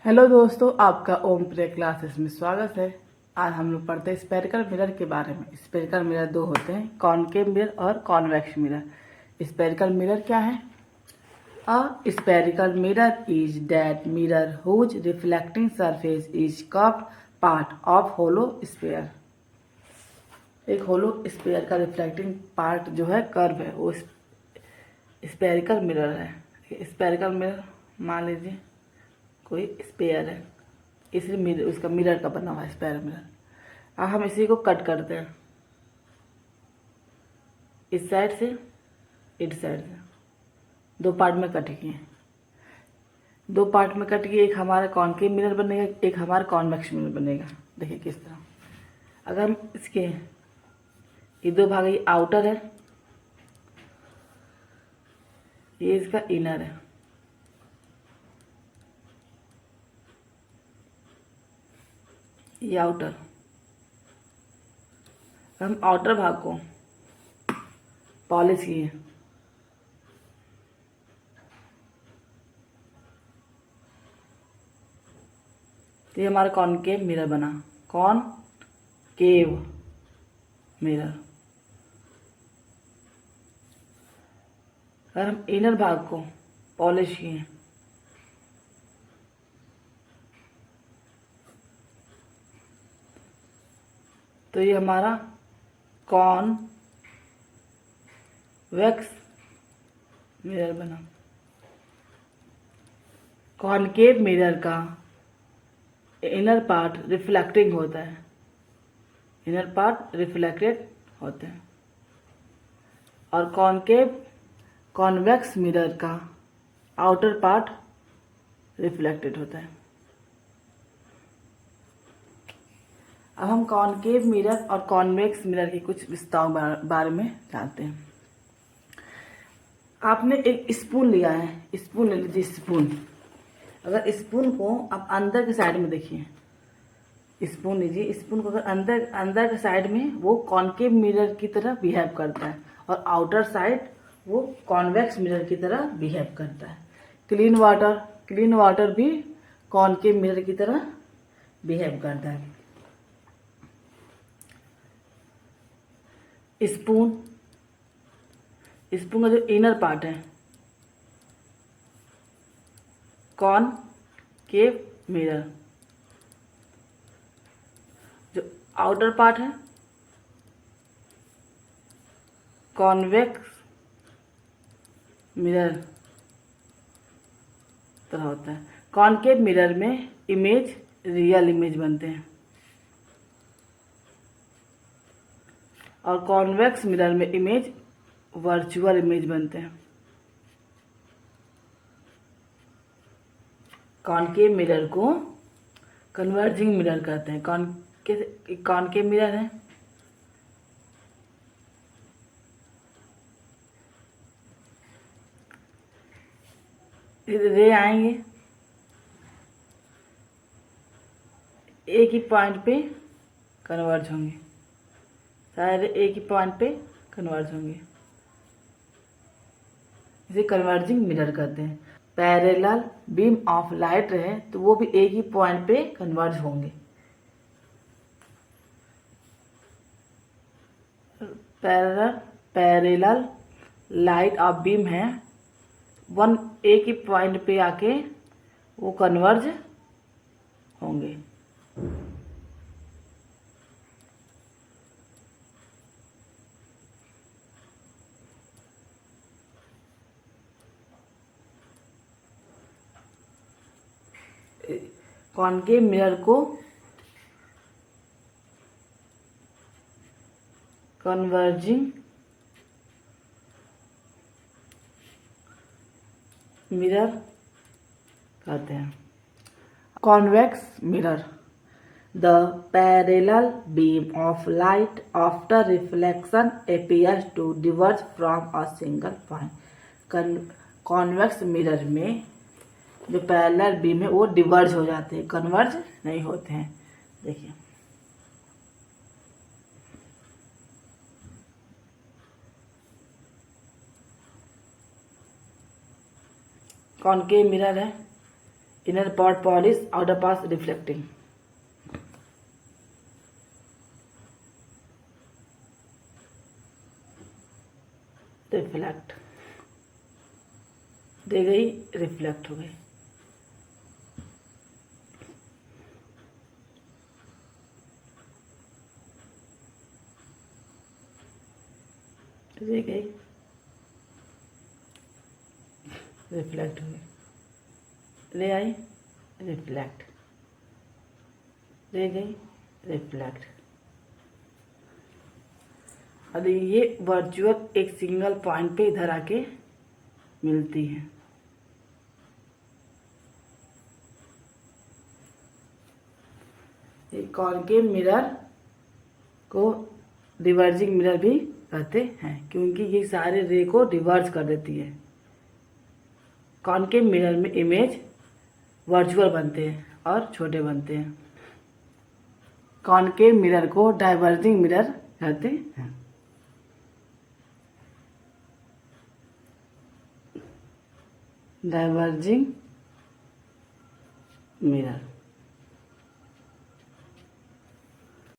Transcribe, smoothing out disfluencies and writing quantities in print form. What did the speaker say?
Hello दोस्तों, आपका ओम प्रिय क्लासेस में स्वागत है। आज हम लोग पढ़ते हैं स्पेरिकल मिरर के बारे में। स्पेरिकल मिरर दो होते हैं, कॉनकेव मिरर और कॉन्वेक्स मिरर। स्पेरिकल मिरर क्या है? A spherical mirror is that mirror whose reflecting surface is curved part of hollow sphere. एक होलो स्फीयर का रिफ्लेक्टिंग पार्ट जो है कर्व है, वो स्पेरिकल मिरर है। स्पेरिकल मिरर मान लीजिए कोई स्पेयर है, इसलिए मिरर उसका मिरर का बना हुआ है स्पेयर मिरर। अब हम इसी को कट करते हैं, इस साइड से इस साइड से दो पार्ट में कट किए। दो पार्ट में कट किए, एक हमारा कॉनकेव मिरर बनेगा, एक हमारा कॉन्वेक्स मिरर बनेगा। देखिए किस तरह। अगर हम इसके ये दो भाग, ये आउटर है, ये इसका इनर है। ये आउटर, हम आउटर भाग को पॉलिश किए, तो ये हमारा कॉनकेव मिरर बना, कॉनकेव मिरर। अगर हम इनर भाग को पॉलिश किए, तो ये हमारा कॉन्वेक्स मिरर बना। कॉनकेव मिरर का इनर पार्ट रिफ्लेक्टिंग होता है, इनर पार्ट रिफ्लेक्टेड होते हैं, और कॉन्वेक्स मिरर का आउटर पार्ट रिफ्लेक्टेड होता है। अब हम कॉनकेव मिरर और कॉन्वेक्स मिरर की कुछ विशेषताओं बारे में जानते हैं। आपने एक स्पून लिया है, स्पून ले लीजिए, स्पून। अगर स्पून को आप अंदर के साइड में देखिए, स्पून लीजिए, स्पून को अगर अंदर के साइड में वो कॉनकेव मिरर की तरह बिहेव करता है, और आउटर साइड वो कॉन्वेक्स मिरर की तरह बिहेव करता है। क्लीन वाटर भी कॉनकेव मिरर की तरह बिहेव करता है। स्पून का जो इनर पार्ट है कॉनकेव मिरर, जो आउटर पार्ट है कॉन्वेक्स मिरर तरह होता है। कॉनकेव मिरर में इमेज रियल इमेज बनते हैं, और कॉन्वेक्स मिरर में इमेज वर्चुअल इमेज बनते हैं। कॉनकेव मिरर को कन्वर्जिंग मिरर कहते हैं। कॉनकेव मिरर है, रे आएंगे एक ही पॉइंट पे कन्वर्ज होंगे, सारे एक ही पॉइंट पे कन्वर्ज होंगे, इसे कन्वर्जिंग मिरर कहते हैं। पैरेलल बीम ऑफ लाइट रहे तो वो भी एक ही पॉइंट पे कन्वर्ज होंगे। पैरेलल लाइट ऑफ बीम है, वन एक ही पॉइंट पे आके वो कन्वर्ज होंगे। कॉनकेव मिरर को कन्वर्जिंग मिरर कहते हैं। Convex mirror, the parallel beam of light after reflection appears to diverge from a single point. Convex mirror में जो पैरेलल बीम है वो डिवर्ज हो जाते हैं, कन्वर्ज नहीं होते हैं। देखिए कॉनकेव मिरर है, inner part polish, outer part reflecting. Reflect दे गई, रिफ्लेक्ट हो गई। दे गई, रिफ्लेक्ट हो गई, ले आई, रिफ्लेक्ट, दे गई, रिफ्लेक्ट। और ये वर्चुअल एक सिंगल पॉइंट पे इधर आके मिलती है। एक कॉनकेव मिरर को रिवर्जिंग मिरर भी कहते हैं क्योंकि ये सारे रे को रिवर्स कर देती है। कॉनकेव मिरर में इमेज वर्चुअल बनते हैं और छोटे बनते हैं। कॉनकेव मिरर को डाइवर्जिंग मिरर कहते हैं। Diverging mirror